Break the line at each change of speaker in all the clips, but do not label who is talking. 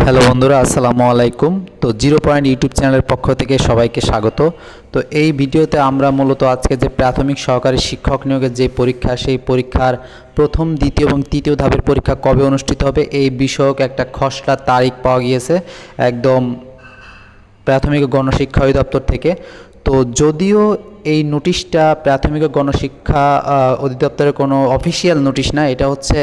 Hello বন্ধুরা, আসসালামু আলাইকুম। তো 0 পয়েন্ট ইউটিউব চ্যানেলের পক্ষ থেকে সবাইকে স্বাগত। তো এই ভিডিওতে আমরা মূলত আজকে যে প্রাথমিক সহকারী শিক্ষক নিয়োগের যে পরীক্ষা, সেই পরীক্ষার প্রথম, দ্বিতীয় এবং তৃতীয় ধাপের পরীক্ষা কবে অনুষ্ঠিত হবে এই বিষয়ক একটা খসড়া তারিখ পাওয়া গিয়েছে একদম প্রাথমিক ও গণশিক্ষা অধিদপ্তর থেকে। তো যদিও এই নোটিশটা প্রাথমিক ও গণশিক্ষা অধিদপ্তরের কোনো অফিসিয়াল নোটিশ না, এটা হচ্ছে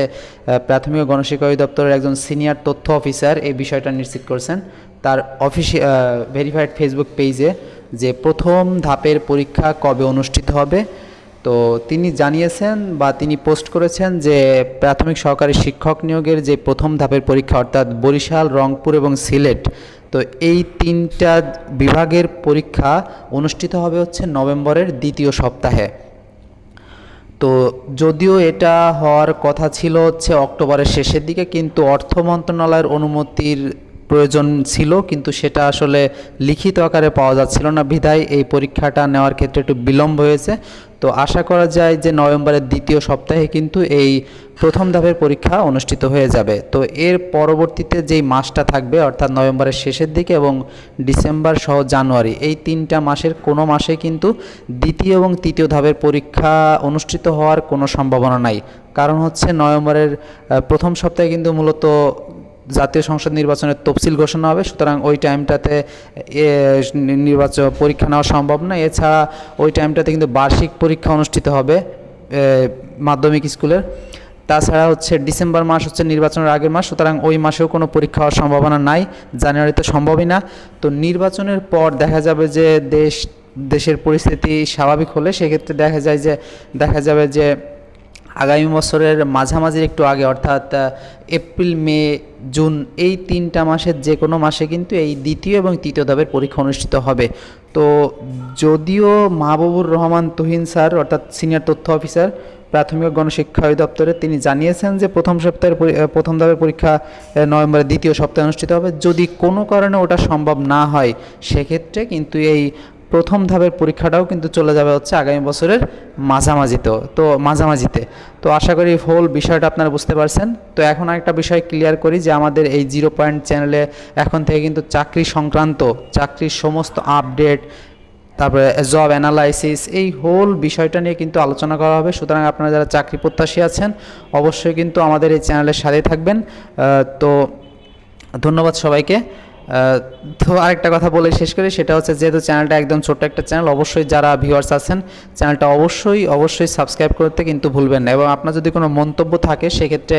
প্রাথমিক ও গণশিক্ষা অধিদপ্তরের একজন সিনিয়র তথ্য অফিসার এই বিষয়টা নিশ্চিত করছেন তার ভেরিফাইড ফেসবুক পেজে, যে প্রথম ধাপের পরীক্ষা কবে অনুষ্ঠিত হবে। তো তিনি জানিয়েছেন বা তিনি পোস্ট করেছেন যে প্রাথমিক সহকারী শিক্ষক নিয়োগের যে প্রথম ধাপের পরীক্ষা, অর্থাৎ বরিশাল, রংপুর এবং সিলেট, তো এই তিনটা বিভাগের পরীক্ষা অনুষ্ঠিত হবে হচ্ছে নভেম্বরের দ্বিতীয় সপ্তাহে। তো যদিও এটা হওয়ার কথা ছিল হচ্ছে অক্টোবরের শেষের দিকে, কিন্তু অর্থ মন্ত্রণালয়ের অনুমতির প্রয়োজন ছিল, কিন্তু সেটা আসলে লিখিত আকারে পাওয়া যাচ্ছিল না, বিধায় এই পরীক্ষাটা নেওয়ার ক্ষেত্রে একটু বিলম্ব হয়েছে। তো আশা করা যায় যে নভেম্বরের দ্বিতীয় সপ্তাহে কিন্তু এই প্রথম ধাপের পরীক্ষা অনুষ্ঠিত হয়ে যাবে। তো এর পরবর্তীতে যেই মাসটা থাকবে, অর্থাৎ নভেম্বরের শেষের দিকে এবং ডিসেম্বর সহ জানুয়ারি, এই তিনটা মাসের কোনো মাসে কিন্তু দ্বিতীয় এবং তৃতীয় ধাপের পরীক্ষা অনুষ্ঠিত হওয়ার কোনো সম্ভাবনা নাই। কারণ হচ্ছে নভেম্বরের প্রথম সপ্তাহে কিন্তু মূলত জাতীয় সংসদ নির্বাচনের তফসিল ঘোষণা হবে, সুতরাং ওই টাইমটাতে নির্বাচন পরীক্ষা নেওয়া সম্ভব না। এছাড়া ওই টাইমটাতে কিন্তু বার্ষিক পরীক্ষা অনুষ্ঠিত হবে মাধ্যমিক স্কুলের। তাছাড়া হচ্ছে ডিসেম্বর মাস হচ্ছে নির্বাচনের আগের মাস, সুতরাং ওই মাসেও কোনো পরীক্ষা হওয়ার সম্ভাবনা নাই, জানুয়ারিতে সম্ভবই না। তো নির্বাচনের পর দেখা যাবে যে দেশের পরিস্থিতি স্বাভাবিক হলে সেক্ষেত্রে দেখা যাবে যে আগামী বছরের মাঝামাঝির একটু আগে, অর্থাৎ এপ্রিল, মে, জুন, এই তিনটা মাসের যে কোনো মাসে কিন্তু এই দ্বিতীয় এবং তৃতীয় ধাপের পরীক্ষা অনুষ্ঠিত হবে। তো যদিও মাহবুবুর রহমান তুহিন স্যার, অর্থাৎ সিনিয়র তথ্য অফিসার প্রাথমিক গণশিক্ষা অধিদপ্তরে, তিনি জানিয়েছেন যে প্রথম ধাপের পরীক্ষা নভেম্বরের দ্বিতীয় সপ্তাহে অনুষ্ঠিত হবে। যদি কোনো কারণে ওটা সম্ভব না হয় সেক্ষেত্রে কিন্তু এই প্রথম ধাপের পরীক্ষাটাও কিন্তু চলে যাবে হচ্ছে আগামী বছরের মাঝামাঝিতে। তো আশা করি হোল বিষয়টা আপনারা বুঝতে পারছেন। তো এখন একটা বিষয় ক্লিয়ার করি যে আমাদের এই 0 পয়েন্ট চ্যানেলে এখন থেকে কিন্তু চাকরির সমস্ত আপডেট, তারপরে জব অ্যানালাইসিস, এই হোল বিষয়টা নিয়ে কিন্তু আলোচনা করা হবে। সুতরাং আপনারা যারা চাকরি প্রত্যাশী আছেন অবশ্যই কিন্তু আমাদের এই চ্যানেলের সাথে থাকবেন। তো ধন্যবাদ সবাইকে। তো আরেকটা কথা বলে শেষ করি, সেটা হচ্ছে যেহেতু চ্যানেলটা একদম ছোট্ট একটা চ্যানেল, অবশ্যই যারা ভিউয়ার্স আছেন চ্যানেলটা অবশ্যই সাবস্ক্রাইব করতে কিন্তু ভুলবেন না। এবং আপনার যদি কোনো মন্তব্য থাকে সেক্ষেত্রে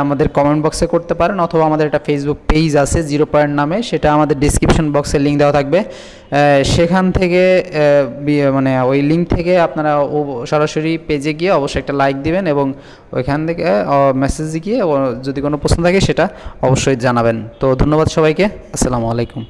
আমাদের কমেন্ট বক্সে করতে পারেন, অথবা আমাদের একটা ফেসবুক পেজ আছে 0 পয়েন্ট নামে, সেটা আমাদের ডিসক্রিপশন বক্সে লিঙ্ক দেওয়া থাকবে। সেখান থেকে ওই লিঙ্ক থেকে আপনারা সরাসরি পেজে গিয়ে অবশ্যই একটা লাইক দিবেন এবং ওইখান থেকে মেসেজ গিয়ে যদি কোনো প্রশ্ন থাকে সেটা অবশ্যই জানাবেন। তো ধন্যবাদ সবাইকে, আসসালামু আলাইকুম।